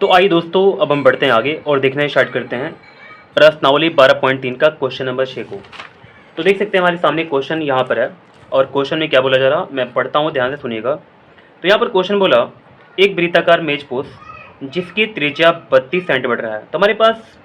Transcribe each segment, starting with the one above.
तो आइए दोस्तों, अब हम बढ़ते हैं आगे और देखना स्टार्ट करते हैं प्रश्नावली 12.3 का क्वेश्चन नंबर 6 को। तो देख सकते हैं हमारे सामने क्वेश्चन यहाँ पर है और क्वेश्चन में क्या बोला जा रहा, मैं पढ़ता हूँ, ध्यान से सुनिएगा। तो यहाँ पर क्वेश्चन बोला, एक वृत्ताकार मेजपोश जिसकी त्रिज्या 32 सेंटीमीटर है। तो हमारे पास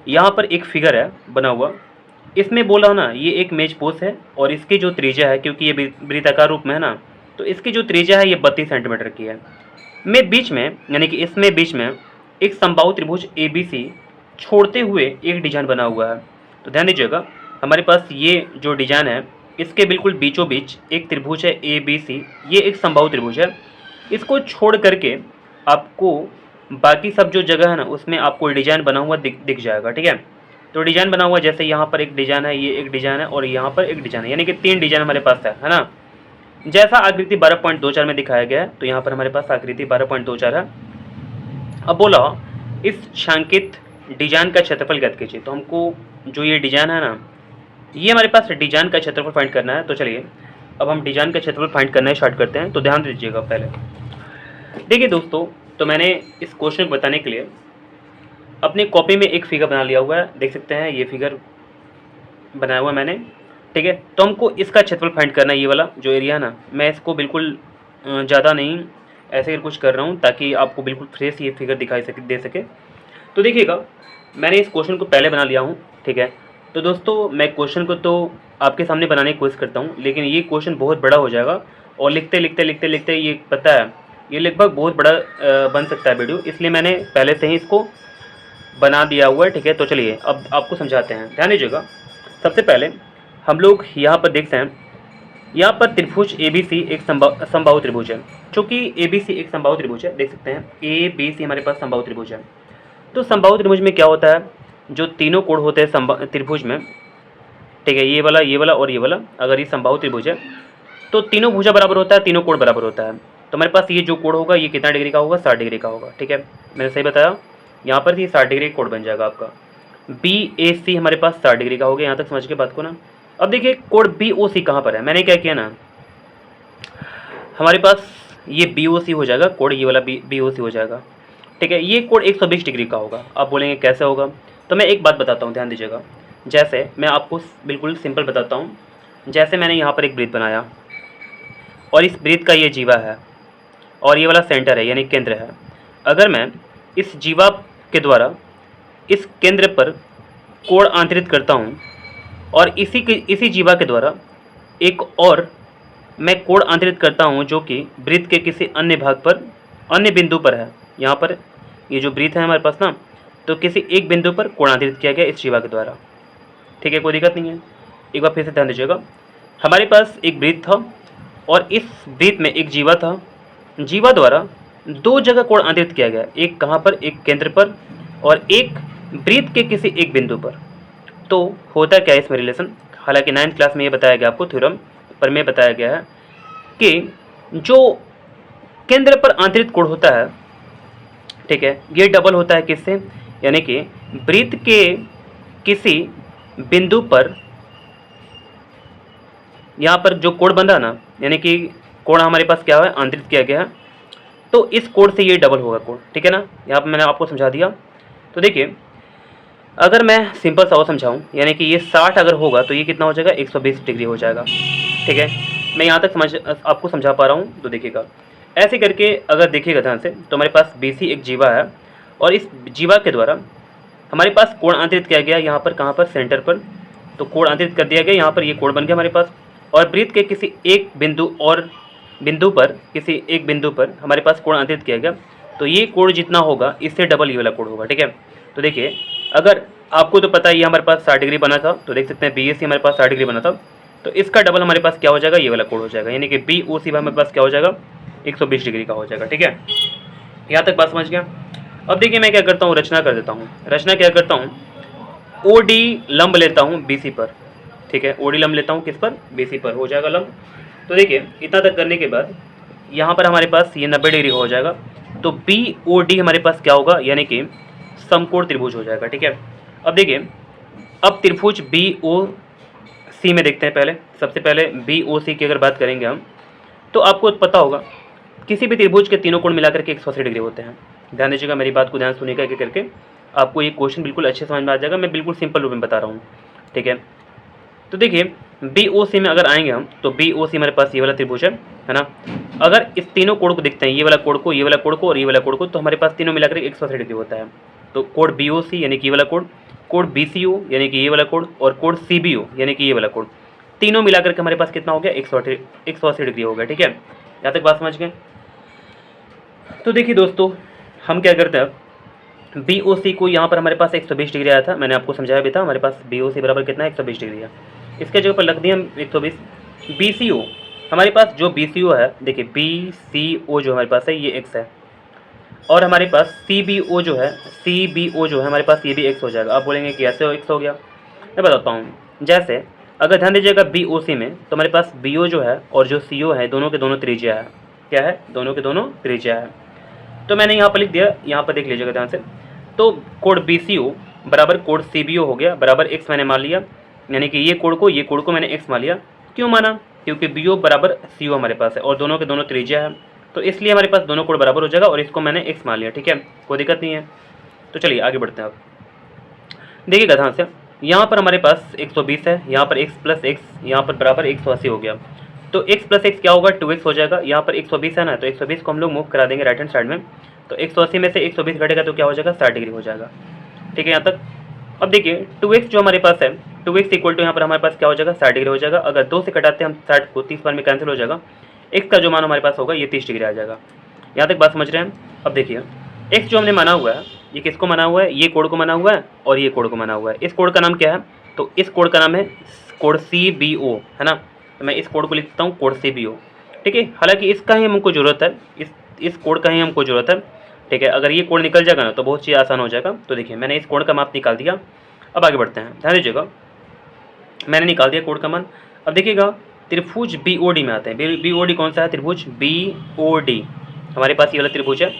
यहाँ पर एक फिगर है बना हुआ, इसमें बोला ना ये एक मेजपोश है और इसकी जो त्रिज्या है, क्योंकि ये वृत्ताकार रूप में है ना, तो इसकी जो त्रिज्या है ये 32 सेंटीमीटर की है। में बीच में यानी कि इसमें बीच में एक समबाहु त्रिभुज ABC छोड़ते हुए एक डिजाइन बना हुआ है। तो ध्यान दीजिएगा, हमारे पास ये जो डिजाइन है इसके बिल्कुल बीचों बीच एक त्रिभुज है ABC, ये एक समबाहु त्रिभुज है। इसको छोड़ करके आपको बाकी सब जो जगह है ना उसमें आपको डिजाइन बना हुआ दिख जाएगा। ठीक है, तो डिजाइन बना हुआ जैसे यहाँ पर एक डिजाइन है, ये एक डिजाइन है और यहाँ पर एक डिजाइन है, यानी कि 3 डिजाइन हमारे पास है ना, जैसा आकृति 12.24 में दिखाया गया है। तो यहाँ पर हमारे पास आकृति 12.24 है। अब बोला इस छांकित डिजाइन का क्षेत्रफल ज्ञात कीजिए। तो हमको जो ये डिजाइन है ना, ये हमारे पास डिजाइन का क्षेत्रफल फाइंड करना है। तो चलिए अब हम डिजाइन का क्षेत्रफल फाइंड करना स्टार्ट करते हैं। तो ध्यान दीजिएगा, पहले देखिए दोस्तों, तो मैंने इस क्वेश्चन को बताने के लिए अपने कॉपी में एक फिगर बना लिया हुआ है, देख सकते हैं ये फिगर बनाया हुआ है मैंने। ठीक है, तो हमको इसका क्षेत्रफल फाइंड करना है, ये वाला जो एरिया है ना, मैं इसको बिल्कुल ज़्यादा नहीं ऐसे कुछ कर रहा हूँ ताकि आपको बिल्कुल फ्रेश ये फिगर दिखाई दे सके। तो देखिएगा, मैंने इस क्वेश्चन को पहले बना लिया हूँ। ठीक है, तो दोस्तों मैं क्वेश्चन को तो आपके सामने बनाने की कोशिश करता हूँ, लेकिन ये क्वेश्चन बहुत बड़ा हो जाएगा और लिखते लिखते लिखते लिखते ये पता है ये लगभग बहुत बड़ा बन सकता है वीडियो, इसलिए मैंने पहले से ही इसको बना दिया हुआ है। ठीक है, तो चलिए अब आपको समझाते हैं, ध्यान दीजिएगा। सबसे पहले हम लोग यहाँ पर देखते हैं, यहाँ पर त्रिभुज ABC एक समबाहु त्रिभुज है। चूँकि ABC एक समबाहु त्रिभुज है, देख सकते हैं ABC हमारे पास समबाहु त्रिभुज है। तो समबाहु त्रिभुज में क्या होता है, जो तीनों कोण होते हैं त्रिभुज में, ठीक है, ये वाला और ये वाला, अगर ये समबाहु त्रिभुज है तो तीनों भुजा बराबर होता है, तीनों कोण बराबर होता है। तो हमारे पास ये जो कोण होगा ये कितना डिग्री का होगा, 60 डिग्री का होगा। ठीक है, मैंने सही बताया, यहाँ पर ये 60 डिग्री कोण बन जाएगा आपका। BAC हमारे पास 60 डिग्री का हो गया, यहाँ तक समझ के बात को ना। अब देखिए कोण BOC कहाँ पर है, मैंने क्या किया ना, हमारे पास ये BOC हो जाएगा, कोण ये वाला BOC हो जाएगा। ठीक है, ये कोण 120 डिग्री का होगा। आप बोलेंगे कैसे होगा, तो मैं एक बात बताता हूँ, ध्यान दीजिएगा। जैसे मैं आपको बिल्कुल सिंपल बताता हूँ, जैसे मैंने यहाँ पर एक वृत्त बनाया और इस वृत्त का ये जीवा है और ये वाला सेंटर है यानी केंद्र है। अगर मैं इस जीवा के द्वारा इस केंद्र पर कोण आंतरित करता हूँ और इसी जीवा के द्वारा एक और मैं कोण आंतरित करता हूँ जो कि वृत्त के किसी अन्य भाग पर, अन्य बिंदु पर है। यहाँ पर ये जो वृत्त है हमारे पास ना, तो किसी एक बिंदु पर कोण आंतरित किया गया इस जीवा के द्वारा। ठीक है, कोई दिक्कत नहीं है। एक बार फिर से ध्यान दीजिएगा, हमारे पास एक वृत्त था और इस वृत्त में एक जीवा था, जीवा द्वारा 2 जगह कोण आंतरित किया गया, एक कहाँ पर, एक केंद्र पर और एक वृत्त के किसी एक बिंदु पर। तो होता क्या है इसमें रिलेशन, हालांकि 9th क्लास में ये बताया गया आपको, थ्योरम पर में बताया गया है कि जो केंद्र पर आंतरित कोण होता है, ठीक है, ये डबल होता है किससे, यानी कि वृत्त के किसी बिंदु पर, यहाँ पर जो कोण बंधा ना, यानी कि कोण हमारे पास क्या है, आंतरित किया गया है, तो इस कोण से ये डबल होगा कोण। ठीक है ना, यहाँ पर मैंने आपको समझा दिया। तो देखिए, अगर मैं सिंपल सा और समझाऊँ, यानी कि ये 60 अगर होगा तो ये कितना हो जाएगा, 120 डिग्री हो जाएगा। ठीक है, मैं यहाँ तक आपको समझा पा रहा हूँ। तो देखिएगा, ऐसे करके अगर देखिएगा ध्यान से, तो हमारे पास BC एक जीवा है और इस जीवा के द्वारा हमारे पास कोण आंतरित किया गया, यहाँ पर कहाँ पर, सेंटर पर। तो कोण आंतरित कर दिया गया, यहाँ पर ये कोण बन गया हमारे पास, और वृत्त के किसी एक बिंदु पर हमारे पास कोण आंतरित किया गया। तो ये कोण जितना होगा इससे डबल ये वाला कोण होगा। ठीक है, तो देखिए, अगर आपको तो पता है ये हमारे पास 60 डिग्री बना था, तो देख सकते हैं BAC हमारे पास 60 डिग्री बना था, तो इसका डबल हमारे पास क्या हो जाएगा, ये वाला कोण हो जाएगा, यानी कि BOC हमारे पास क्या हो जाएगा, 120 डिग्री का हो जाएगा। ठीक है, यहाँ तक बात समझ गया। अब देखिए मैं क्या करता हूँ, रचना कर देता हूँ। रचना क्या करता हूँ, OD लंब लेता हूँ BC पर। ठीक है, OD लंब लेता हूँ किस पर, BC पर, हो जाएगा लंब। तो देखिए इतना तक करने के बाद यहाँ पर हमारे पास ये 90 डिग्री का हो जाएगा, तो BOD हमारे पास क्या होगा, यानी कि समकोण त्रिभुज हो जाएगा। ठीक है, अब देखिए, अब त्रिभुज BOC में देखते हैं। पहले सबसे पहले BOC की अगर बात करेंगे हम, तो आपको पता होगा किसी भी त्रिभुज के तीनों कोण मिलाकर के 180 डिग्री होते हैं। ध्यान दीजिएगा, मेरी बात को ध्यान सुनिएगा एक एक करके, आपको ये क्वेश्चन बिल्कुल अच्छे समझ में आ जाएगा। मैं बिल्कुल सिंपल रूप में बता रहा हूँ, ठीक है। तो देखिए बी ओ सी में अगर आएंगे हम, तो बी ओ सी हमारे पास ये वाला त्रिभुज है ना। अगर इस तीनों कोण को देखते हैं, ये वाला कोण को, ये वाला कोण को और ये वाला कोण को, तो हमारे पास तीनों मिलाकर 180 डिग्री होता है। तो कोण बी ओ सी यानी कि ये वाला कोण, कोण बी सी ओ यानी कि ये वाला कोण, और कोण सी बी ओ यानी कि ये वाला कोण, तीनों मिलाकर के हमारे पास कितना हो गया, 180 डिग्री हो गया, ठीक है। यहाँ तक बात समझ गए। तो देखिए दोस्तों, हम क्या करते हैं, बी ओ सी को यहाँ पर हमारे पास 120 डिग्री आया था, मैंने आपको समझाया भी था, हमारे पास बी ओ सी बराबर कितना है, 120 डिग्री है। इसके जगह पर लग दिए हम 120। बी सी ओ, हमारे पास जो बी सी ओ है, देखिए बी सी ओ जो हमारे पास है ये x है, और हमारे पास सी बी ओ जो है, सी बी ओ जो है हमारे पास ये भी x हो जाएगा। आप बोलेंगे कि ऐसे x हो गया, मैं बताता हूँ। जैसे अगर ध्यान दीजिएगा बी ओ सी में, तो हमारे पास बी ओ जो है और जो सी ओ है, दोनों के दोनों त्रिज्या है। क्या है, दोनों के दोनों त्रिज्या है। तो मैंने यहाँ पर लिख दिया, यहाँ पर देख लीजिएगा ध्यान से। तो कोण बी सी ओ बराबर कोण सी बी ओ हो गया, बराबर x मैंने मान लिया, यानी कि ये कोण को मैंने x मान लिया। क्यों माना, क्योंकि बी ओ बराबर सी ओ हमारे पास है और दोनों के दोनों त्रिज्या है, तो इसलिए हमारे पास दोनों कोण बराबर हो जाएगा, और इसको मैंने x मान लिया, ठीक है, कोई दिक्कत नहीं है। तो चलिए आगे बढ़ते हैं। अब देखिएगा ध्यान से, यहाँ पर हमारे पास 120 है, यहाँ पर x प्लस एक्स यहाँ पर बराबर 180 हो गया। तो x प्लस एक्स क्या होगा, 2x हो जाएगा। यहाँ पर 120 है ना, तो 120 को हम लोग मूव करा देंगे राइट हैंड साइड में, तो 180 में से 120 घटेगा तो क्या हो जाएगा, 60 डिग्री हो जाएगा, ठीक है यहाँ तक। अब देखिए 2x जो हमारे पास है, 2x इक्वल टू यहाँ पर हमारे पास क्या हो जाएगा, 60 डिग्री हो जाएगा। अगर 2 से कटाते हैं हम 60 को, 30 बार में कैंसिल हो जाएगा, x का जो मान हमारे पास होगा ये 30 डिग्री आ जाएगा। यहाँ तक बात समझ रहे हैं। अब देखिए x जो हमने माना हुआ है, ये किसको माना हुआ है, ये कोण को माना हुआ है और ये कोण को माना हुआ है। इस कोण का नाम क्या है, तो इस कोण का नाम है कोण सी बी ओ, है ना। तो मैं इस कोण को लिख देता हूँ कोण सी बी ओ, ठीक है। हालांकि इसका ही हमको जरूरत है, इस कोण का ही हमको जरूरत है, ठीक है। अगर ये कोण निकल जाएगा ना तो बहुत चीज़ आसान हो जाएगा। तो देखिए मैंने इस कोण का माप निकाल दिया। अब आगे बढ़ते हैं, ध्यान दीजिएगा, मैंने निकाल दिया कोण का मान। अब देखिएगा त्रिभुज बी ओ डी में आते हैं। बी ओ डी कौन सा है, त्रिभुज बी ओ डी, हमारे पास ये वाला त्रिभुज है।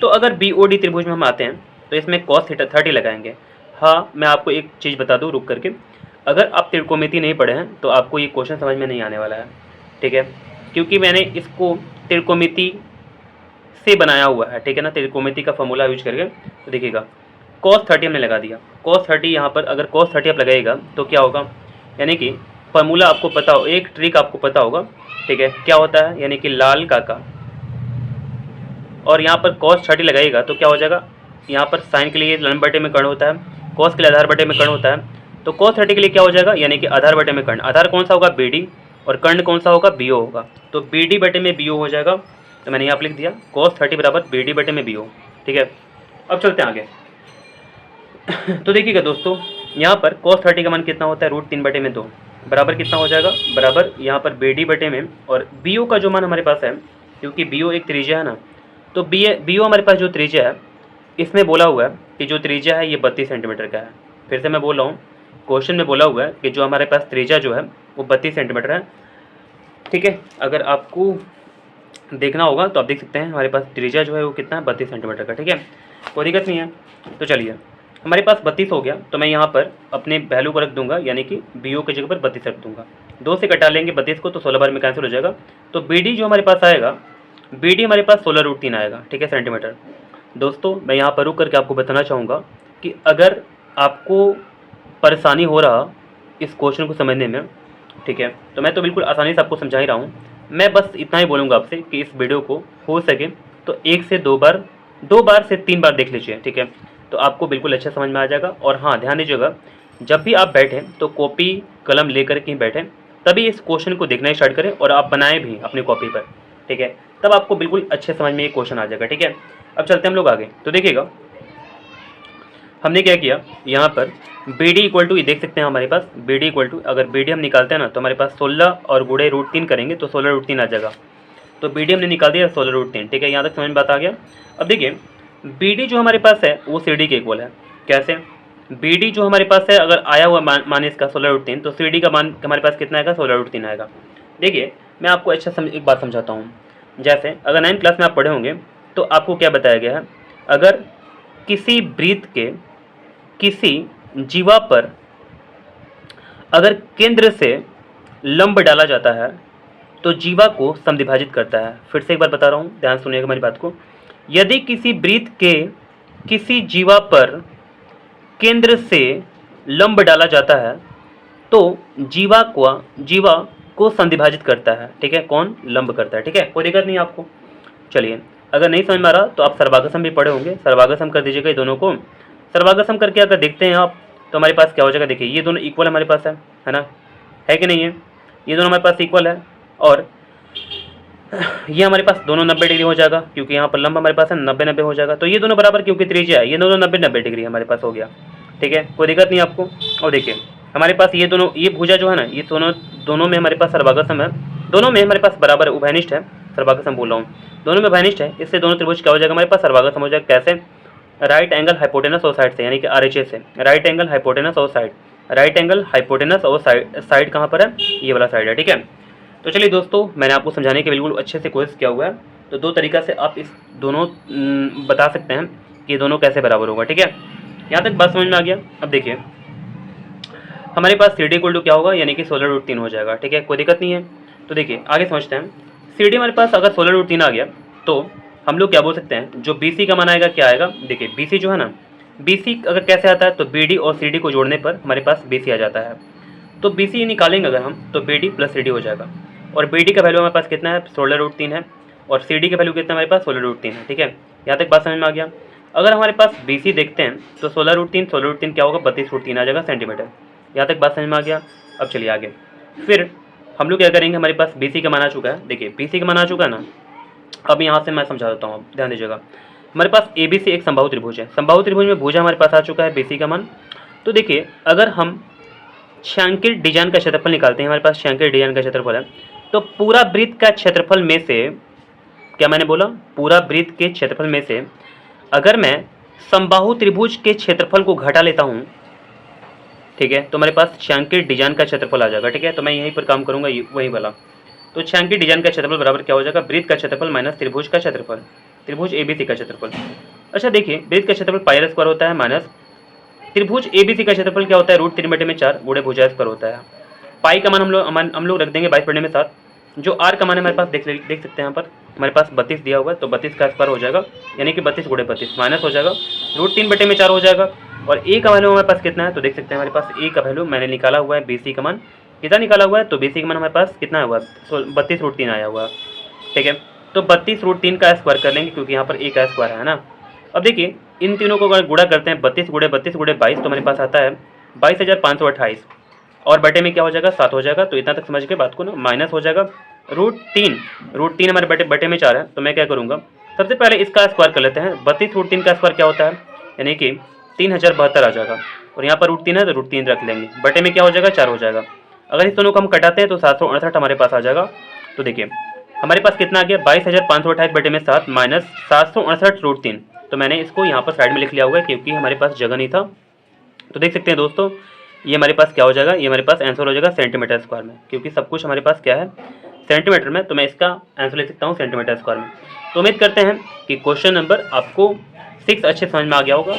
तो अगर बी ओ डी त्रिभुज में हम आते हैं तो इसमें cos थीटा 30 लगाएंगे। हाँ, मैं आपको एक चीज़ बता दूँ रुक करके, अगर आप त्रिकोणमिति नहीं पढ़े हैं तो आपको ये क्वेश्चन समझ में नहीं आने वाला है, ठीक है, क्योंकि मैंने इसको त्रिकोणमिति से बनाया हुआ है, ठीक है ना, त्रिकोणमिति का फॉर्मूला यूज करके। तो देखिएगा cos 30 हमने लगा दिया, cos 30 यहाँ पर अगर cos 30 आप लगाइएगा तो क्या होगा, यानी कि फॉर्मूला आपको पता हो, एक ट्रिक आपको पता होगा, ठीक है, क्या होता है, यानी कि लाल काका, और यहाँ पर cos 30 लगाइएगा तो क्या हो जाएगा, यहाँ पर साइन के लिए लंब बटे में कर्ण होता है, cos के लिए आधार बटे में कर्ण होता है, तो cos 30 के लिए क्या हो जाएगा, यानी कि आधार बटे में कर्ण। आधार कौन सा होगा, BD, और कर्ण कौन सा होगा, BO होगा, तो BD बटे में BO हो जाएगा। तो मैंने यहाँ पर लिख दिया cos 30 बराबर BD बटे में BO, ठीक है। अब चलते हैं आगे। तो देखिएगा दोस्तों, यहाँ पर cos 30 का मान कितना होता है, √3 बटे में 2, बराबर कितना हो जाएगा, बराबर यहाँ पर BD बटे में, और BO का जो मान हमारे पास है, क्योंकि BO एक त्रिज्या है ना, तो BO हमारे पास जो त्रिज्या है, इसमें बोला हुआ है कि जो त्रिज्या है ये 32 सेंटीमीटर का है। फिर से मैं बोल रहा हूँ, क्वेश्चन में बोला हुआ है कि जो हमारे पास त्रिज्या जो है वो 32 सेंटीमीटर है, ठीक है। अगर आपको देखना होगा तो आप देख सकते हैं हमारे पास त्रिज्या जो है वो कितना है, 32 सेंटीमीटर का, ठीक है, कोई दिक्कत नहीं है। तो चलिए हमारे पास 32 हो गया, तो मैं यहाँ पर अपने वैल्यू को रख दूंगा, यानी कि BO की जगह पर 32 रख दूंगा। 2 से कटा लेंगे 32 को तो 16 बार में कैंसिल हो जाएगा। तो BD जो हमारे पास आएगा, BD हमारे पास 16√3 आएगा, ठीक है, सेंटीमीटर। दोस्तों मैं यहाँ पर रुक करके आपको बताना चाहूँगा कि अगर आपको परेशानी हो रहा इस क्वेश्चन को समझने में, ठीक है, तो मैं तो बिल्कुल आसानी से आपको समझा ही रहा हूँ। मैं बस इतना ही बोलूँगा आपसे कि इस वीडियो को हो सके तो 1 से 2 बार, 2 बार से 3 बार देख लीजिए, ठीक है, तो आपको बिल्कुल अच्छा समझ में आ जाएगा। और हाँ, ध्यान दीजिएगा, जब भी आप बैठें तो कॉपी कलम लेकर के बैठें, तभी इस क्वेश्चन को देखना स्टार्ट करें और आप बनाएं भी अपनी कॉपी पर, ठीक है, तब आपको बिल्कुल अच्छे समझ में ये क्वेश्चन आ जाएगा, ठीक है। अब चलते हैं हम लोग आगे। तो देखिएगा हमने क्या किया, यहाँ पर BD इक्वल टू, ये देख सकते हैं हमारे पास BD इक्वल टू, अगर BD हम निकालते हैं ना तो हमारे पास 16 और गुणे √3 करेंगे तो 16√3 आ जाएगा। तो BD हमने निकाल दिया 16√3, ठीक है, यहाँ तक समझ में बात आ गया। अब देखिए BD जो हमारे पास है वो CD के इक्वल है। कैसे, BD जो हमारे पास है, अगर आया हुआ मान इसका 16√3, तो CD का मान हमारे पास कितना आएगा, 16√3 आएगा। देखिए मैं आपको अच्छा एक बात समझाता हूँ। जैसे अगर 9th क्लास में आप पढ़े होंगे तो आपको क्या बताया गया है, अगर किसी वृत्त के किसी जीवा पर अगर केंद्र से लंब डाला जाता है तो जीवा को समद्विभाजित करता है। फिर से एक बार बता रहा हूँ, ध्यान सुनिएगा मेरी बात को। यदि किसी वृत्त के किसी जीवा पर केंद्र से लंब डाला जाता है तो जीवा को संधिभाजित करता है। ठीक है, कौन? लंब करता है। ठीक है, कोई दिक्कत नहीं आपको। चलिए, अगर नहीं समझ में आ रहा तो आप सर्वागसम भी पढ़े होंगे, सर्वागसम कर दीजिएगा ये दोनों को। सर्वागसम करके अगर देखते हैं आप तो हमारे पास क्या हो जाएगा, देखिए ये दोनों इक्वल हमारे पास है ना, है कि नहीं है? ये दोनों हमारे पास इक्वल है और ये हमारे पास दोनों 90 डिग्री हो जाएगा, क्योंकि यहाँ पर लंब हमारे पास है 90-90 हो जागा। तो ये दोनों बराबर, क्योंकि त्रिज्या है, ये दोनों 90-90 डिग्री हमारे पास हो गया। ठीक है, कोई दिक्कत नहीं आपको। और देखिए हमारे पास ये दोनों, ये भुजा जो है ना, ये दोनों में हमारे पास सर्वागसम है, दोनों में हमारे पास बराबर उभयनिष्ठ है। सर्वागसम बोल रहा हूँ, दोनों में उभयनिष्ठ है, इससे दोनों त्रिभुज क्या हो जाएगा हमारे पास, सर्वागसम हो जाएगा। कैसे? राइट एंगल हाइपोटेनस और साइड से, यानी कि RHS से। राइट एंगल हाइपोटेनस और साइड, राइट एंगल हाइपोटेनस और साइड कहाँ पर है? ये वाला साइड है। ठीक है, तो चलिए दोस्तों, मैंने आपको समझाने के बिल्कुल अच्छे से कोशिश किया हुआ है। तो दो तरीका से आप इस दोनों बता सकते हैं कि दोनों कैसे बराबर होगा। ठीक है, यहाँ तक बात समझ में आ गया। अब देखिए हमारे पास CD इक्वल टू क्या होगा, यानी कि 16√3 हो जाएगा। ठीक है, कोई दिक्कत नहीं है। तो देखिए आगे समझते हैं। CD हमारे पास अगर 16√3 आ गया तो हम लोग क्या बोल सकते हैं, जो BC का मान आएगा क्या आएगा, देखिए BC जो है ना, BC अगर कैसे आता है तो BD और CD को जोड़ने पर हमारे पास BC आ जाता है। तो BC निकालेंगे अगर हम तो BD प्लस CD हो जाएगा। और BD का वैल्यू हमारे पास कितना है, 16√3 है, और CD का वैल्यू कितना है हमारे पास, 16√3 है। ठीक है, यहाँ तक बात समझ में आ गया। अगर हमारे पास BC देखते हैं तो 16√3 क्या होगा, 32√3 आ जाएगा सेंटीमीटर। यहाँ तक बात समझ में आ गया। अब चलिए आगे, फिर हम लोग क्या करेंगे, हमारे पास BC का मान आ चुका है। देखिए BC का मान आ चुका है ना, अब यहाँ से मैं समझा देता हूँ, ध्यान दीजिएगा। हमारे पास ABC एक समबाहु त्रिभुज है, समबाहु त्रिभुज में भुजा हमारे पास आ चुका है, BC का मान। तो देखिए अगर हम छायांकित डिजाइन का क्षेत्रफल निकालते हैं, हमारे पास छायांकित डिजाइन का क्षेत्रफल है, तो पूरा वृत्त का क्षेत्रफल में से, क्या मैंने बोला, पूरा वृत्त के क्षेत्रफल में से अगर मैं समबाहु त्रिभुज के क्षेत्रफल को घटा लेता हूँ, ठीक है, तो हमारे पास छायांकित डिजाइन का क्षेत्रफल आ जाएगा। ठीक है, तो मैं यहीं पर काम करूंगा, वही वाला। तो छायांकित डिजाइन का क्षेत्रफल बराबर क्या हो जाएगा, वृत्त का क्षेत्रफल माइनस त्रिभुज का क्षेत्रफल, त्रिभुज ABC का क्षेत्रफल। अच्छा देखिए, वृत्त का क्षेत्रफल पाई स्क्वायर होता है माइनस त्रिभुज ABC का क्षेत्रफल क्या होता है, √3/4 गुणे भुजा स्क्वायर होता है। पाई का मान हम लोग रख देंगे 22/7। जो R का मान है हमारे पास देख सकते हैं, यहाँ पर हमारे पास 32 दिया हुआ है, तो 32 का स्क्वायर हो जाएगा, यानी कि 32 गुणे 32 माइनस हो जाएगा, √3/4 हो जाएगा। और A का वैल्यू हमारे पास कितना है, तो देख सकते हैं हमारे पास A का वैल्यू मैंने निकाला हुआ है, BC का मान कितना निकाला हुआ है, तो BC का मान हमारे पास कितना हुआ, 32√3 आया हुआ है। ठीक है, तो 32√3 का स्क्वायर कर लेंगे, क्योंकि यहाँ पर A का स्क्वायर है ना। अब देखिए इन तीनों को अगर गुणा करते हैं, 32 गुणे 22, तो हमारे पास आता है 22,528, और बटे में क्या हो जाएगा, 7 हो जाएगा। तो इतना तक समझ के बात को ना, माइनस हो जाएगा √3 हमारे बटे में 4 है। तो मैं क्या करूँगा, सबसे पहले इसका स्क्वायर कर लेते हैं। 32√3 का स्क्वायर क्या होता है, यानी कि 3072 आ जाएगा, और यहाँ पर √3 है तो √3 रख लेंगे, बटे में क्या हो जाएगा, 4 हो जाएगा। अगर इस दोनों को हम कटाते हैं तो 768 हमारे पास आ जाएगा। तो देखिए हमारे पास कितना आ गया, 22,528 बटे में 7 माइनस 768 √3। तो मैंने इसको यहाँ पर साइड में लिख लिया हुआ है, क्योंकि हमारे पास जगह नहीं था। तो देख सकते हैं दोस्तों, ये हमारे पास क्या हो जाएगा, ये हमारे पास आंसर हो जाएगा सेंटीमीटर स्क्वायर में, क्योंकि सब कुछ हमारे पास क्या है, सेंटीमीटर में। तो मैं इसका आंसर लिख सकता हूँ सेंटीमीटर स्क्वायर में। तो उम्मीद करते हैं कि क्वेश्चन नंबर आपको 6 अच्छे समझ में आ गया होगा।